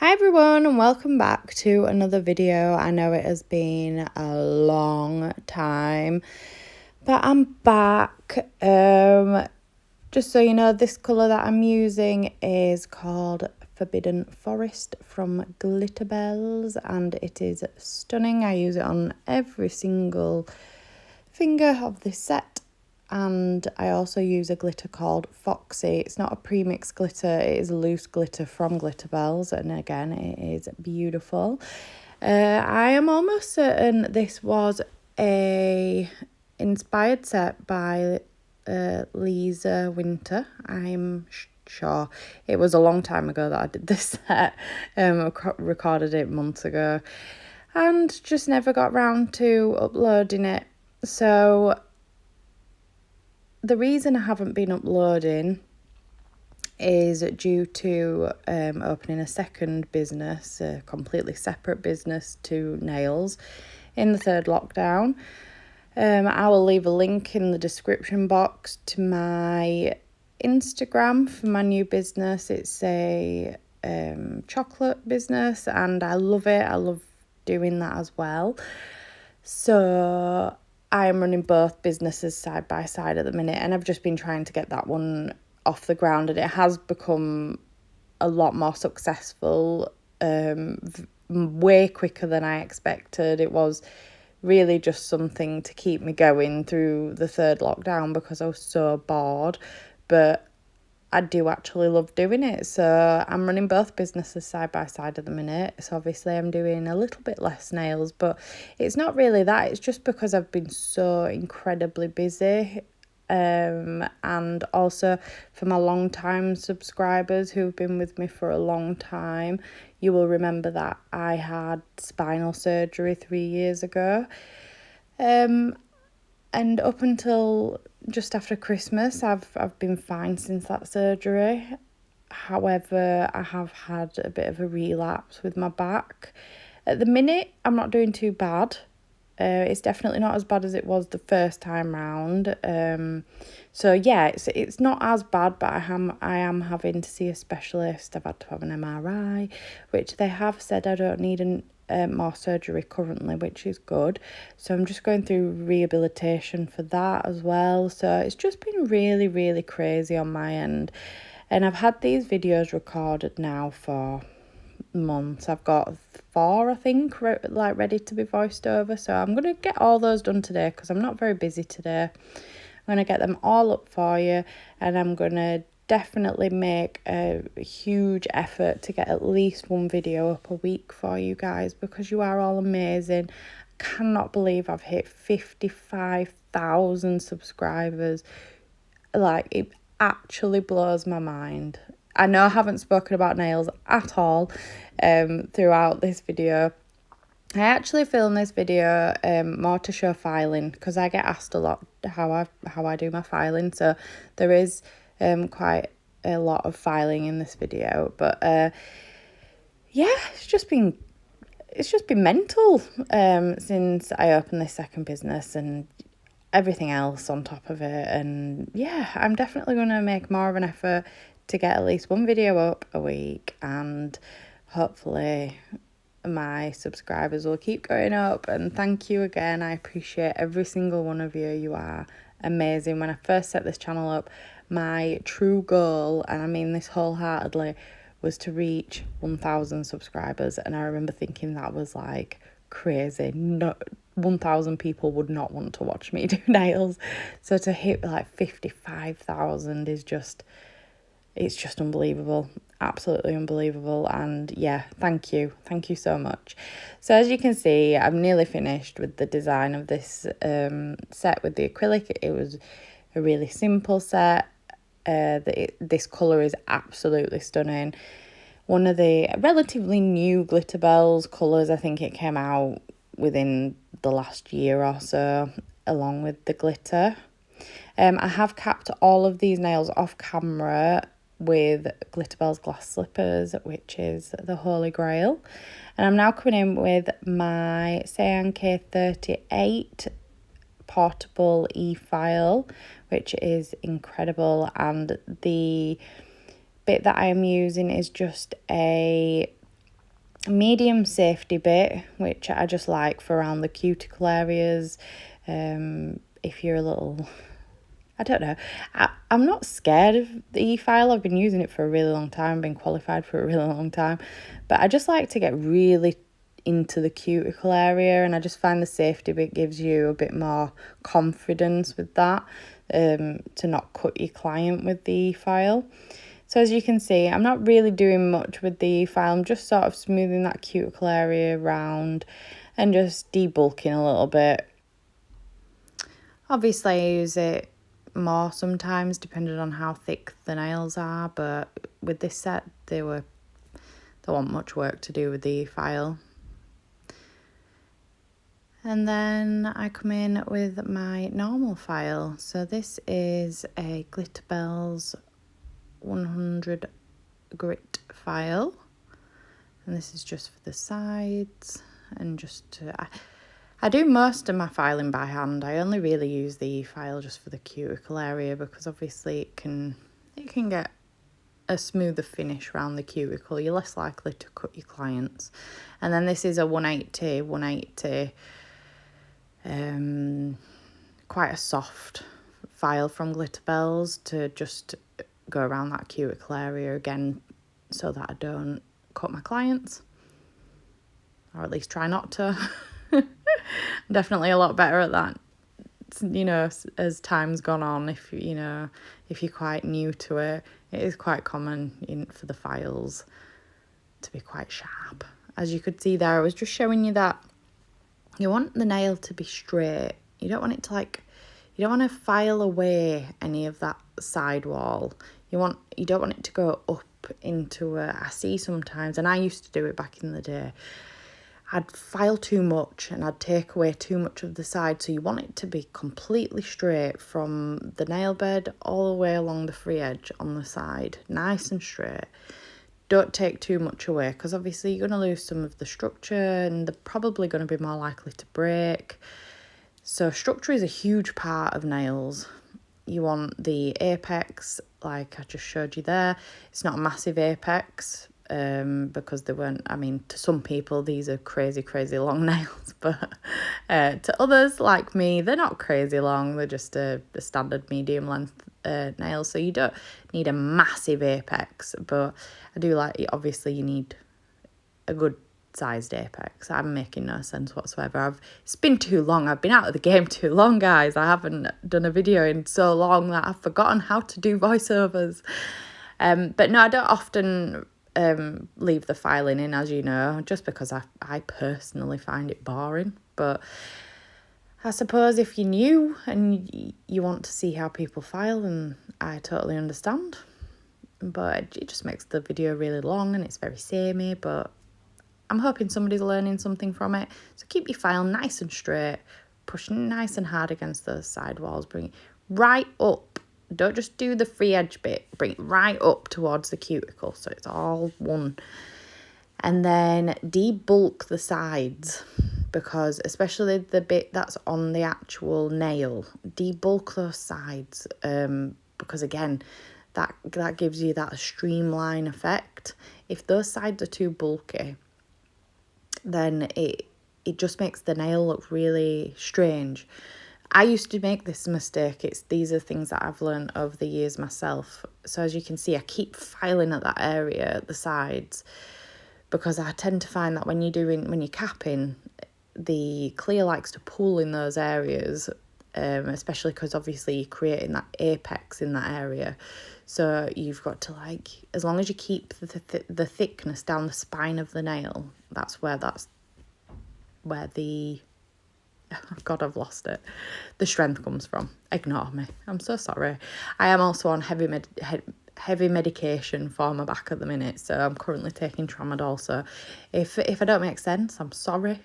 Hi everyone and welcome back to another video. I know it has been a long time, but I'm back. Just so you know, this colour that I'm using is called Forbidden Forest from Glitter Bells and it is stunning. I use it on every single finger of this set. And I also use a glitter called Foxy. It's not a premix glitter, it is loose glitter from Glitter Bells, and again it is beautiful. I am almost certain this was a inspired set by Lisa Winter. I'm sure it was a long time ago that I did this set. I recorded it months ago and just never got round to uploading it. So the reason I haven't been uploading is due to opening a second business, a completely separate business to nails, in the third lockdown. I will leave a link in the description box to my Instagram for my new business. It's a chocolate business and I love it. I love doing that as well. So I am running both businesses side by side at the minute, and I've just been trying to get that one off the ground, and it has become a lot more successful, way quicker than I expected. It was really just something to keep me going through the third lockdown because I was so bored, but I do actually love doing it. So I'm running both businesses side by side at the minute. So obviously I'm doing a little bit less nails, but it's not really that. It's just because I've been so incredibly busy. And also for my long time subscribers who've been with me for a long time, you will remember that I had spinal surgery 3 years ago. And up until just after Christmas, I've been fine since that surgery. However, I have had a bit of a relapse with my back. At the minute, I'm not doing too bad. It's definitely not as bad as it was the first time round. So yeah, it's not as bad, but I am having to see a specialist. I've had to have an MRI, which they have said I don't need more surgery currently, which is good. So I'm just going through rehabilitation for that as well. So it's just been really, really crazy on my end. And I've had these videos recorded now for months. I've got 4, I think, ready to be voiced over. So I'm going to get all those done today because I'm not very busy today. I'm going to get them all up for you, and I'm going to definitely make a huge effort to get at least one video up a week for you guys because you are all amazing. I cannot believe I've hit 55,000 subscribers. Like, it actually blows my mind. I know I haven't spoken about nails at all throughout this video. I actually filmed this video more to show filing because I get asked a lot how I do my filing. So there is quite a lot of filing in this video. But yeah, it's just been mental since I opened this second business and everything else on top of it. And yeah, I'm definitely going to make more of an effort to get at least one video up a week, and hopefully my subscribers will keep going up. And thank you again. I appreciate every single one of you. You are amazing. When I first set this channel up, my true goal, and I mean this wholeheartedly, was to reach 1,000 subscribers. And I remember thinking that was like crazy. No, 1,000 people would not want to watch me do nails. So to hit like 55,000 is just, it's just unbelievable. Absolutely unbelievable. And yeah, thank you so much. So as you can see, I'm nearly finished with the design of this set with the acrylic. It was a really simple set. This colour is absolutely stunning. One of the relatively new Glitter Bells colours. I think it came out within the last year or so, along with the glitter. I have capped all of these nails off camera with Glitter Bells glass slippers, which is the holy grail. And I'm now coming in with my Cyan K38 portable e-file, which is incredible. And the bit that I am using is just a medium safety bit, which I just like for around the cuticle areas. If you're a little, I don't know, I'm not scared of the e-file. I've been using it for a really long time, been qualified for a really long time, but I just like to get really into the cuticle area, and I just find the safety bit gives you a bit more confidence with that, to not cut your client with the e-file. So as you can see, I'm not really doing much with the e-file. I'm just sort of smoothing that cuticle area around and just debulking a little bit. Obviously, I use it more sometimes depending on how thick the nails are, but with this set, there wasn't much work to do with the e-file. And then I come in with my normal file. So this is a Glitterbels 100 grit file, and this is just for the sides, and just to, I do most of my filing by hand. I only really use the e-file just for the cuticle area, because obviously it can get a smoother finish around the cuticle. You're less likely to cut your clients. And then this is a 180, quite a soft file from Glitterbels to just go around that cuticle area again, so that I don't cut my clients, or at least try not to. I'm definitely a lot better at that, you know, as time's gone on. If you're quite new to it, it is quite common for the files to be quite sharp. As you could see there, I was just showing you that you want the nail to be straight. You don't want it to you don't want to file away any of that side wall. You don't want it to go up into I see sometimes, and I used to do it back in the day, I'd file too much and I'd take away too much of the side. So you want it to be completely straight from the nail bed all the way along the free edge on the side, nice and straight. Don't take too much away, because obviously you're going to lose some of the structure and they're probably going to be more likely to break. So structure is a huge part of nails. You want the apex, like I just showed you there. It's not a massive apex, because they weren't, I mean, to some people these are crazy long nails, but to others like me, they're not crazy long. They're just a standard medium length nail, so you don't need a massive apex, but I do like, obviously you need a good sized apex. I'm making no sense whatsoever. It's been too long. I've been out of the game too long, guys. I haven't done a video in so long that I've forgotten how to do voiceovers. But no, I don't often leave the filing in, as you know, just because I personally find it boring. But I suppose if you're new and you want to see how people file, then I totally understand. But it just makes the video really long and it's very samey, but I'm hoping somebody's learning something from it. So keep your file nice and straight, pushing nice and hard against those side walls. Bring it right up. Don't just do the free edge bit. Bring it right up towards the cuticle so it's all one. And then debulk the sides, because especially the bit that's on the actual nail, debulk those sides, because again, that gives you that streamline effect. If those sides are too bulky, then it just makes the nail look really strange. I used to make this mistake. These are things that I've learned over the years myself. So as you can see, I keep filing at that area at the sides, because I tend to find that when you're capping, the clear likes to pool in those areas, especially because obviously you're creating that apex in that area. So you've got to, as long as you keep the thickness down the spine of the nail, that's where the God, I've lost it. The strength comes from. Ignore me. I'm so sorry. I am also on heavy medication for my back at the minute, so I'm currently taking tramadol. So if I don't make sense, I'm sorry.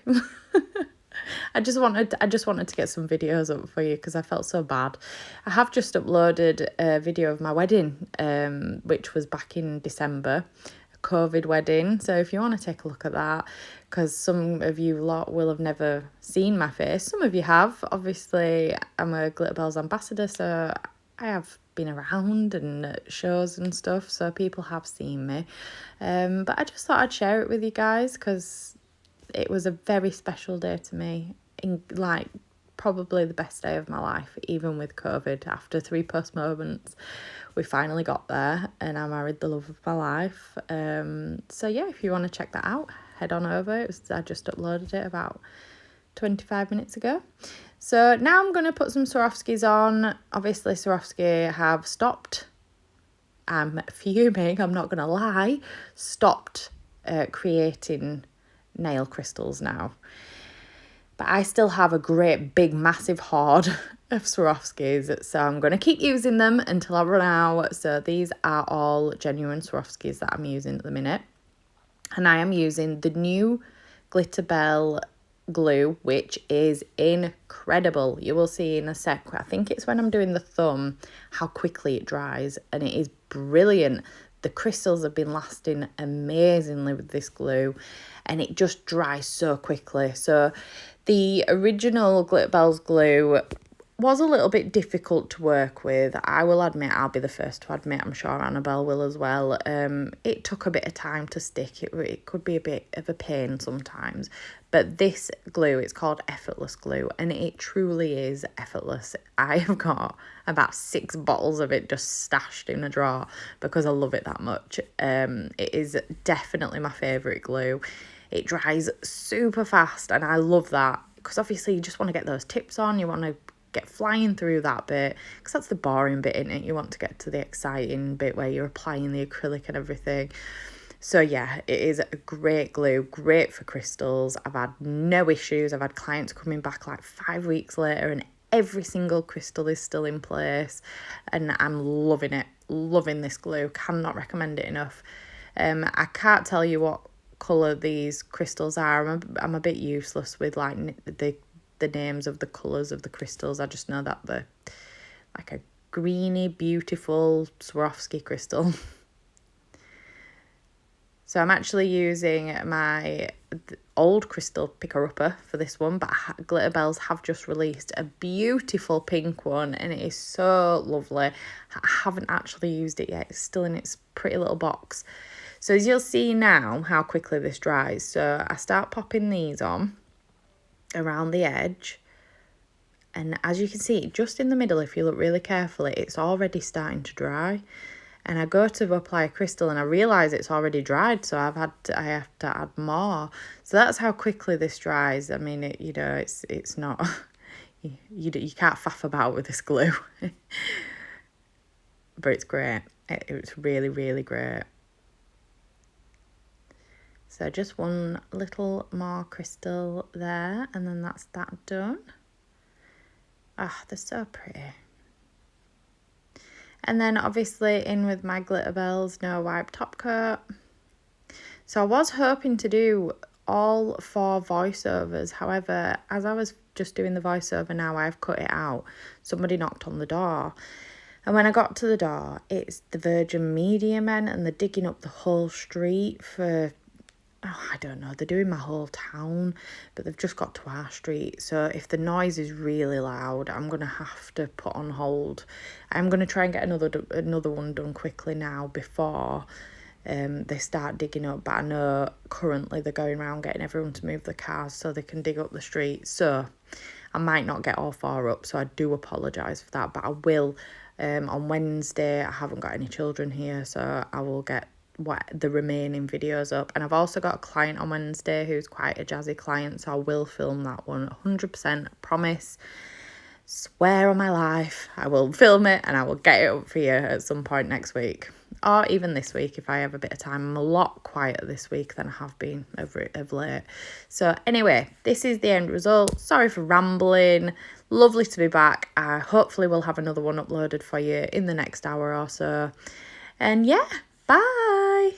I just wanted to get some videos up for you because I felt so bad. I have just uploaded a video of my wedding, which was back in December, a COVID wedding. So if you want to take a look at that, because some of you lot will have never seen my face. Some of you have. Obviously, I'm a Glitterbels ambassador, so I have been around and at shows and stuff, so people have seen me. But I just thought I'd share it with you guys because it was a very special day to me, like probably the best day of my life, even with COVID. After 3 postponements, we finally got there and I married the love of my life. So yeah, if you want to check that out, head on over. I just uploaded it about 25 minutes ago. So now I'm going to put some Swarovskis on. Obviously Swarovski have stopped, I'm fuming, I'm not going to lie, stopped creating nail crystals now. But I still have a great big massive hoard of Swarovskis, so I'm going to keep using them until I run out. So these are all genuine Swarovskis that I'm using at the minute. And I am using the new Glitter Bell glue, which is incredible. You will see in a sec, I think it's when I'm doing the thumb, how quickly it dries, and it is brilliant. The crystals have been lasting amazingly with this glue, and it just dries so quickly. So the original Glitter Bells glue was a little bit difficult to work with. I will admit, I'll be the first to admit, I'm sure Annabelle will as well. It took a bit of time to stick. It could be a bit of a pain sometimes. But this glue, it's called Effortless glue, and it truly is effortless. I have got about 6 bottles of it just stashed in a drawer because I love it that much. It is definitely my favourite glue. It dries super fast, and I love that because obviously you just want to get those tips on. You want to get flying through that bit because that's the boring bit, isn't it? You want to get to the exciting bit where you're applying the acrylic and everything. So yeah, it is a great glue, great for crystals. I've had no issues. I've had clients coming back like 5 weeks later and every single crystal is still in place, and I'm loving it, loving this glue. Cannot recommend it enough. I can't tell you what colour these crystals are. I'm a bit useless with like the names of the colours of the crystals. I just know that they're like a greeny, beautiful Swarovski crystal. So I'm actually using my old crystal picker-upper for this one, but Glitter Bells have just released a beautiful pink one, and it is so lovely. I haven't actually used it yet. It's still in its pretty little box. So as you'll see now how quickly this dries. So I start popping these on around the edge, and as you can see, just in the middle, if you look really carefully, it's already starting to dry. And I go to apply a crystal and I realise it's already dried, so I have to add more. So that's how quickly this dries. I mean, it's not, you can't faff about with this glue. But it's great. It's really, really great. So just one little more crystal there, and then that's that done. Ah, they're so pretty. And then obviously in with my Glitter Bells No Wipe Top Coat. So I was hoping to do all 4 voiceovers. However, as I was just doing the voiceover now, I've cut it out. Somebody knocked on the door. And when I got to the door, it's the Virgin Media men, and they're digging up the whole street for, I don't know, they're doing my whole town, but they've just got to our street. So if the noise is really loud, I'm going to have to put on hold. I'm going to try and get another one done quickly now before they start digging up. But I know currently they're going around getting everyone to move the cars so they can dig up the street. So I might not get all 4 up, so I do apologise for that. But I will on Wednesday. I haven't got any children here, so I will get the remaining videos up. And I've also got a client on Wednesday who's quite a jazzy client, so I will film that one 100%, promise, swear on my life. I will film it and I will get it up for you at some point next week, or even this week if I have a bit of time. I'm a lot quieter this week than I have been of late. So anyway, this is the end result. Sorry for rambling. Lovely to be back. I hopefully will have another one uploaded for you in the next hour or so. And yeah, bye.